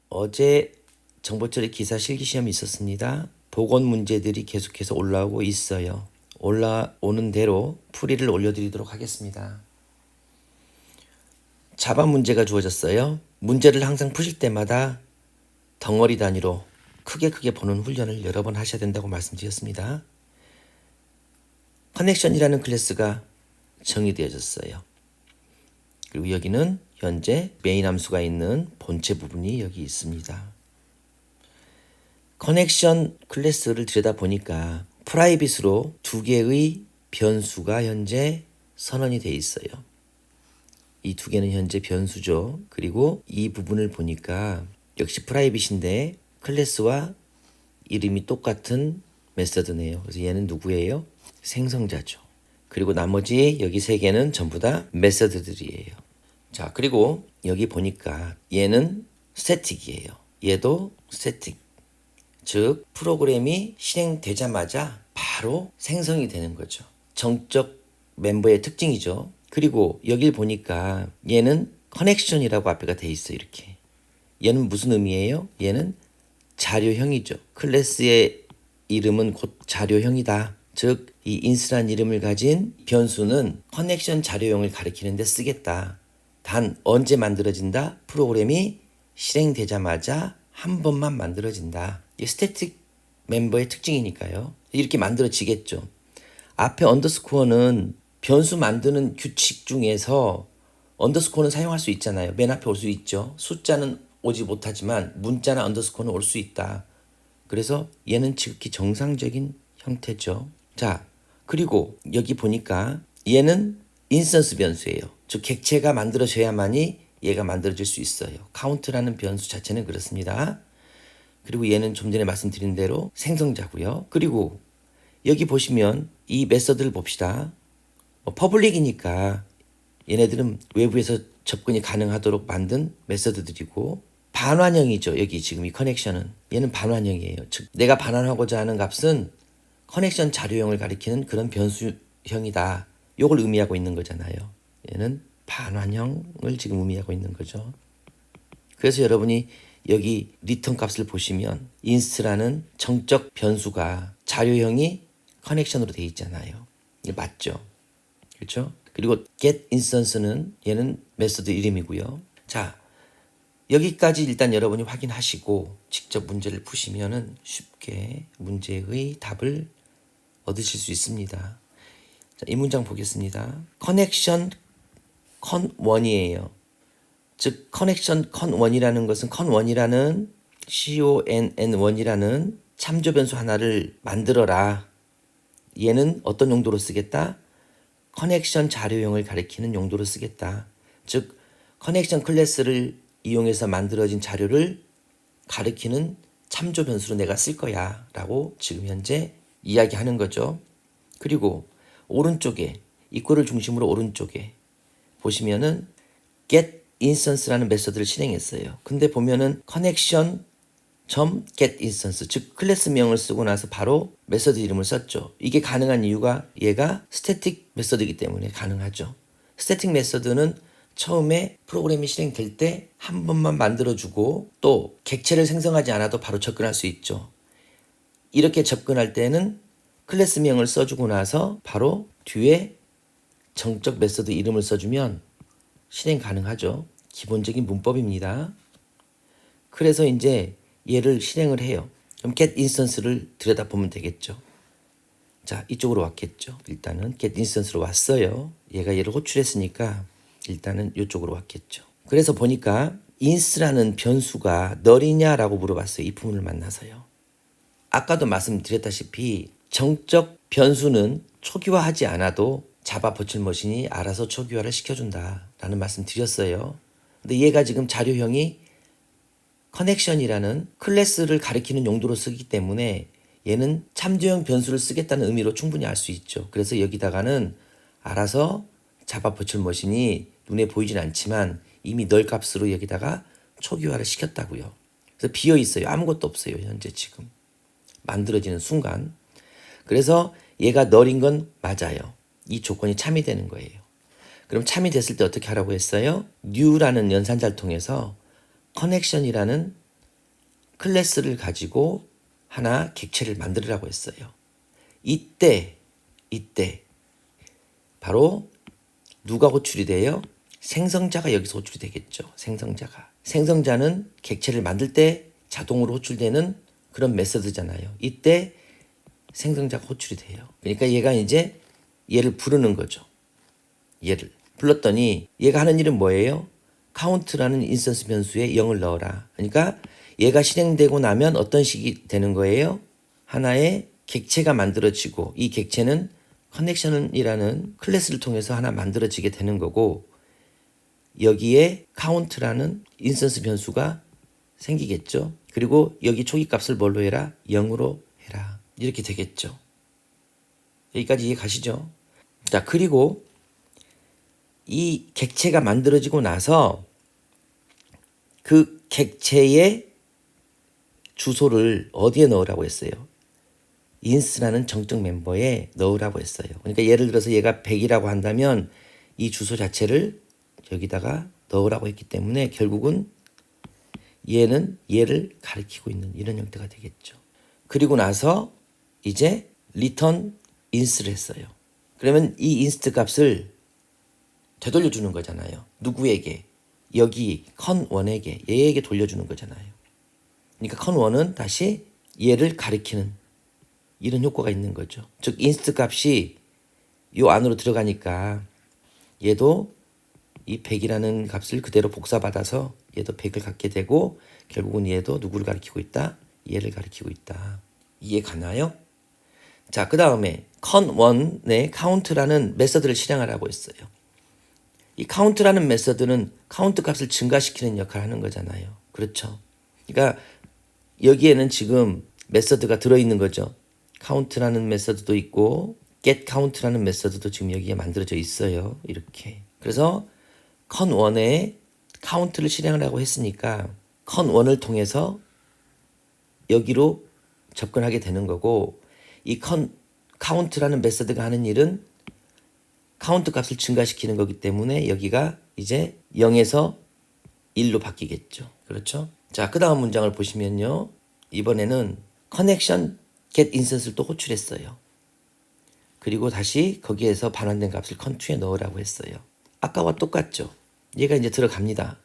어제 정보처리 기사 실기시험이 있었습니다. 보건 문제들이 계속해서 올라오고 있어요. 올라오는 대로 풀이를 올려드리도록 하겠습니다. 자바 문제가 주어졌어요. 문제를 항상 푸실 때마다 덩어리 단위로 크게 보는 훈련을 여러 번 하셔야 된다고 말씀드렸습니다. 커넥션이라는 클래스가 정의되어졌어요. 그리고 여기는 현재 메인 함수가 있는 본체 부분이 여기 있습니다. 커넥션 클래스를 들여다보니까 프라이빗으로 두 개의 변수가 현재 선언이 되어 있어요. 이 두 개는 현재 변수죠. 그리고 이 부분을 보니까 역시 프라이빗인데 클래스와 이름이 똑같은 메서드네요. 그래서 얘는 누구예요? 생성자죠. 그리고 나머지 여기 세 개는 전부 다 메서드들이에요. 자, 그리고 여기 보니까 얘는 스태틱이에요. 얘도 스태틱. 즉 프로그램이 실행되자마자 바로 생성이 되는 거죠. 정적 멤버의 특징이죠. 그리고 여길 보니까 얘는 커넥션이라고 앞에가 돼 있어요. 이렇게. 얘는 무슨 의미예요? 얘는 자료형이죠. 클래스의 이름은 곧 자료형이다. 즉 이 인스란 이름을 가진 변수는 커넥션 자료형을 가리키는 데 쓰겠다. 단 언제 만들어진다? 프로그램이 실행되자마자 한 번만 만들어진다. 이 스태틱 멤버의 특징이니까요. 이렇게 만들어지겠죠. 앞에 언더스코어는 변수 만드는 규칙 중에서 언더스코어는 사용할 수 있잖아요. 맨 앞에 올 수 있죠. 숫자는 오지 못하지만 문자나 언더스코어는 올 수 있다. 그래서 얘는 지극히 정상적인 형태죠. 자, 그리고 여기 보니까 얘는 인스턴스 변수예요. 즉 객체가 만들어져야만이 얘가 만들어질 수 있어요. 카운트라는 변수 자체는 그렇습니다. 그리고 얘는 좀 전에 말씀드린 대로 생성자고요. 그리고 여기 보시면 이 메서드를 봅시다. 퍼블릭이니까 얘네들은 외부에서 접근이 가능하도록 만든 메서드들이고 반환형이죠. 여기 지금 이 커넥션은 얘는 반환형이에요. 즉 내가 반환하고자 하는 값은 커넥션 자료형을 가리키는 그런 변수형이다. 이걸 의미하고 있는 거잖아요. 얘는 반환형을 지금 의미하고 있는 거죠. 그래서 여러분이 여기 리턴 값을 보시면 인스트라는 정적 변수가 자료형이 커넥션으로 되어 있잖아요. 이게 맞죠? 그렇죠? 그리고 get instance는 얘는 메서드 이름이고요. 자, 여기까지 일단 여러분이 확인하시고 직접 문제를 푸시면은 쉽게 문제의 답을 얻으실 수 있습니다. 자, 이 문장 보겠습니다. 커넥션 con1이에요. 즉 커넥션 con1이라는 것은 con1이라는 conn1이라는 참조 변수 하나를 만들어라. 얘는 어떤 용도로 쓰겠다? 커넥션 자료형을 가리키는 용도로 쓰겠다. 즉 커넥션 클래스를 이용해서 만들어진 자료를 가리키는 참조 변수로 내가 쓸 거야 라고 지금 현재 이야기하는 거죠. 그리고 오른쪽에 이퀄을 중심으로 오른쪽에 보시면은 get instance라는 메서드를 실행했어요. 근데 보면은 connection get instance 즉 클래스명을 쓰고 나서 바로 메서드 이름을 썼죠. 이게 가능한 이유가 얘가 스태틱 메서드이기 때문에 가능하죠. 스태틱 메서드는 처음에 프로그램이 실행될 때 한 번만 만들어주고 또 객체를 생성하지 않아도 바로 접근할 수 있죠. 이렇게 접근할 때는 클래스명을 써주고 나서 바로 뒤에 정적 메서드 이름을 써주면 실행 가능하죠. 기본적인 문법입니다. 그래서 이제 얘를 실행을 해요. 그럼 get instance를 들여다보면 되겠죠. 자, 이쪽으로 왔겠죠. 일단은 get instance로 왔어요. 얘가 얘를 호출했으니까 일단은 이쪽으로 왔겠죠. 그래서 보니까 inst라는 변수가 널이냐라고 물어봤어요. 이 부분을 만나서요. 아까도 말씀드렸다시피 정적 변수는 초기화하지 않아도 자바 버츄얼 머신이 알아서 초기화를 시켜준다라는 말씀 드렸어요. 근데 얘가 지금 자료형이 커넥션이라는 클래스를 가리키는 용도로 쓰기 때문에 얘는 참조형 변수를 쓰겠다는 의미로 충분히 알 수 있죠. 그래서 여기다가는 알아서 자바 버츄얼 머신이 눈에 보이진 않지만 이미 널 값으로 여기다가 초기화를 시켰다고요. 그래서 비어 있어요. 아무것도 없어요. 현재 지금 만들어지는 순간. 그래서 얘가 널인 건 맞아요. 이 조건이 참이 되는 거예요. 그럼 참이 됐을 때 어떻게 하라고 했어요? new라는 연산자를 통해서 connection이라는 클래스를 가지고 하나 객체를 만들으라고 했어요. 이때 바로 누가 호출이 돼요? 생성자가 여기서 호출이 되겠죠. 생성자는 객체를 만들 때 자동으로 호출되는 그런 메서드잖아요. 이때 생성자가 호출이 돼요. 그러니까 얘가 이제 얘를 부르는 거죠. 얘를 불렀더니 얘가 하는 일은 뭐예요? 카운트라는 인스턴스 변수에 0을 넣어라. 그러니까 얘가 실행되고 나면 어떤 식이 되는 거예요? 하나의 객체가 만들어지고 이 객체는 커넥션이라는 클래스를 통해서 하나 만들어지게 되는 거고 여기에 카운트라는 인스턴스 변수가 생기겠죠. 그리고 여기 초기 값을 뭘로 해라? 0으로 해라. 이렇게 되겠죠. 여기까지 이해 가시죠? 자, 그리고 이 객체가 만들어지고 나서 그 객체의 주소를 어디에 넣으라고 했어요? 인스라는 정적 멤버에 넣으라고 했어요. 그러니까 예를 들어서 얘가 100이라고 한다면 이 주소 자체를 여기다가 넣으라고 했기 때문에 결국은 얘는 얘를 가리키고 있는 이런 형태가 되겠죠. 그리고 나서 이제 return ins를 했어요. 그러면 이 inst 값을 되돌려 주는 거잖아요. 누구에게? 여기 con1에게 얘에게 돌려주는 거잖아요. 그러니까 con1은 다시 얘를 가리키는 이런 효과가 있는 거죠. 즉 inst 값이 요 안으로 들어가니까 얘도 이 100이라는 값을 그대로 복사받아서 얘도 100을 갖게 되고 결국은 얘도 누구를 가리키고 있다? 얘를 가리키고 있다. 이해 가나요? 자, 그 다음에 con1의 count라는 메서드를 실행하라고 했어요. 이 count라는 메서드는 count 값을 증가시키는 역할을 하는 거잖아요. 그렇죠? 그러니까 여기에는 지금 메서드가 들어있는 거죠. count라는 메서드도 있고 get count라는 메서드도 지금 여기에 만들어져 있어요. 이렇게. 그래서 con1에 count를 실행하라고 했으니까 con1을 통해서 여기로 접근하게 되는 거고 이 count라는 메서드가 하는 일은 카운트 값을 증가시키는 거기 때문에 여기가 이제 0에서 1로 바뀌겠죠. 그렇죠? 자, 그 다음 문장을 보시면요. 이번에는 connection get instance를 또 호출했어요. 그리고 다시 거기에서 반환된 값을 con2에 넣으라고 했어요. 아까와 똑같죠. 얘가 이제 들어갑니다.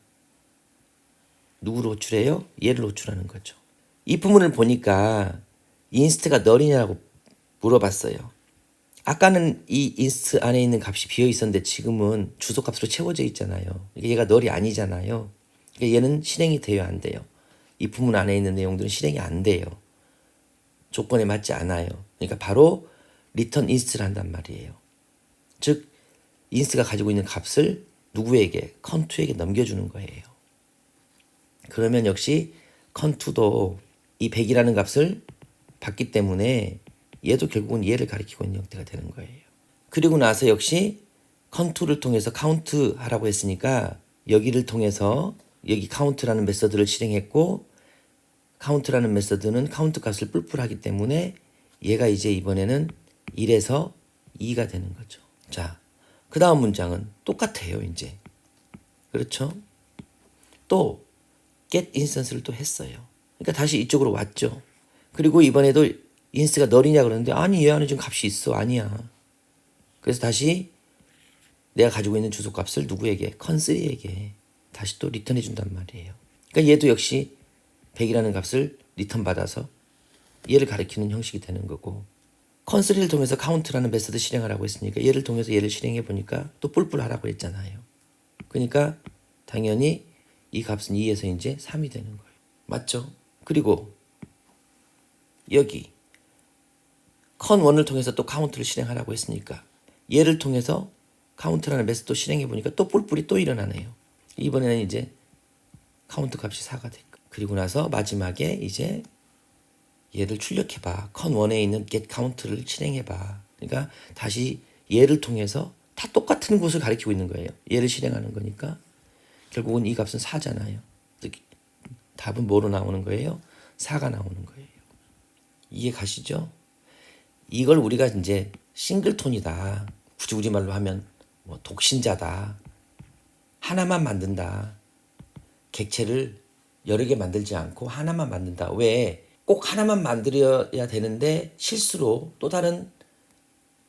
누구를 호출해요? 얘를 호출하는 거죠. 이 부분을 보니까 인스트가 널이냐고 물어봤어요. 아까는 이 인스트 안에 있는 값이 비어 있었는데 지금은 주소값으로 채워져 있잖아요. 얘가 널이 아니잖아요. 그러니까 얘는 실행이 돼야 안 돼요. 이 부분 안에 있는 내용들은 실행이 안 돼요. 조건에 맞지 않아요. 그러니까 바로 return inst를 한단 말이에요. 즉 인스트가 가지고 있는 값을 누구에게? con2에게 넘겨주는 거예요. 그러면 역시 con2도 이 100이라는 값을 받기 때문에 얘도 결국은 얘를 가리키고 있는 형태가 되는 거예요. 그리고 나서 역시 con2를 통해서 count 하라고 했으니까 여기를 통해서 여기 count라는 메서드를 실행했고 count라는 메서드는 count 값을 뿔뿔하기 때문에 얘가 이제 이번에는 1에서 2가 되는 거죠. 자, 그 다음 문장은 똑같아요, 이제. 그렇죠? 또 get instance를 또 했어요. 그러니까 다시 이쪽으로 왔죠. 그리고 이번에도 인스가 널이냐 그러는데 아니 얘 안에 지금 값이 있어. 아니야. 그래서 다시 내가 가지고 있는 주소 값을 누구에게? con3에게 다시 또 리턴해 준단 말이에요. 그러니까 얘도 역시 100이라는 값을 리턴 받아서 얘를 가리키는 형식이 되는 거고 con3를 통해서 count라는 메서드 실행하라고 했으니까 얘를 통해서 얘를 실행해 보니까 또 뿔뿔하라고 했잖아요. 그러니까 당연히 이 값은 2에서 이제 3이 되는 거예요. 맞죠? 그리고 여기 con1을 통해서 또 count를 실행하라고 했으니까 얘를 통해서 count라는 메서드 실행해 보니까 또 뿔뿔이 또 일어나네요. 이번에는 이제 count 값이 4가 됐고 그리고 나서 마지막에 이제 얘를 출력해봐. con1에 있는 get count를 실행해봐. 그러니까 다시 얘를 통해서 다 똑같은 곳을 가리키고 있는 거예요. 얘를 실행하는 거니까 결국은 이 값은 4잖아요. 답은 뭐로 나오는 거예요? 4가 나오는 거예요. 이해 가시죠? 이걸 우리가 이제 싱글톤이다. 굳이 우리말로 하면 뭐 독신자다. 하나만 만든다. 객체를 여러 개 만들지 않고 하나만 만든다. 왜? 꼭 하나만 만들어야 되는데 실수로 또 다른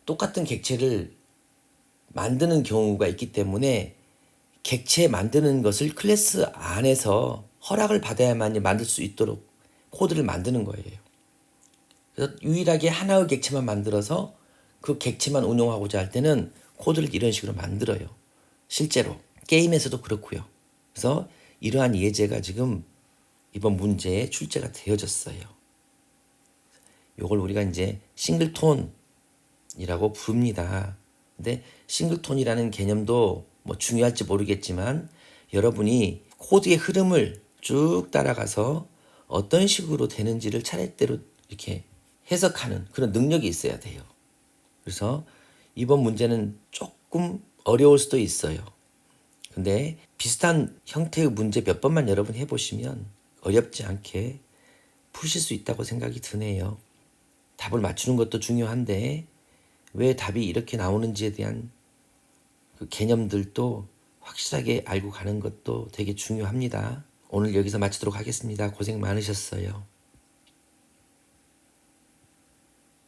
똑같은 객체를 만드는 경우가 있기 때문에 객체 만드는 것을 클래스 안에서 허락을 받아야만 만들 수 있도록 코드를 만드는 거예요. 그래서 유일하게 하나의 객체만 만들어서 그 객체만 운용하고자 할 때는 코드를 이런 식으로 만들어요. 실제로 게임에서도 그렇고요. 그래서 이러한 예제가 지금 이번 문제에 출제가 되어졌어요. 이걸 우리가 이제 싱글톤이라고 부릅니다. 근데 싱글톤이라는 개념도 뭐 중요할지 모르겠지만 여러분이 코드의 흐름을 쭉 따라가서 어떤 식으로 되는지를 차례대로 이렇게 해석하는 그런 능력이 있어야 돼요. 그래서 이번 문제는 조금 어려울 수도 있어요. 근데 비슷한 형태의 문제 몇 번만 여러분 해보시면 어렵지 않게 푸실 수 있다고 생각이 드네요. 답을 맞추는 것도 중요한데 왜 답이 이렇게 나오는지에 대한 그 개념들도 확실하게 알고 가는 것도 되게 중요합니다. 오늘 여기서 마치도록 하겠습니다. 고생 많으셨어요.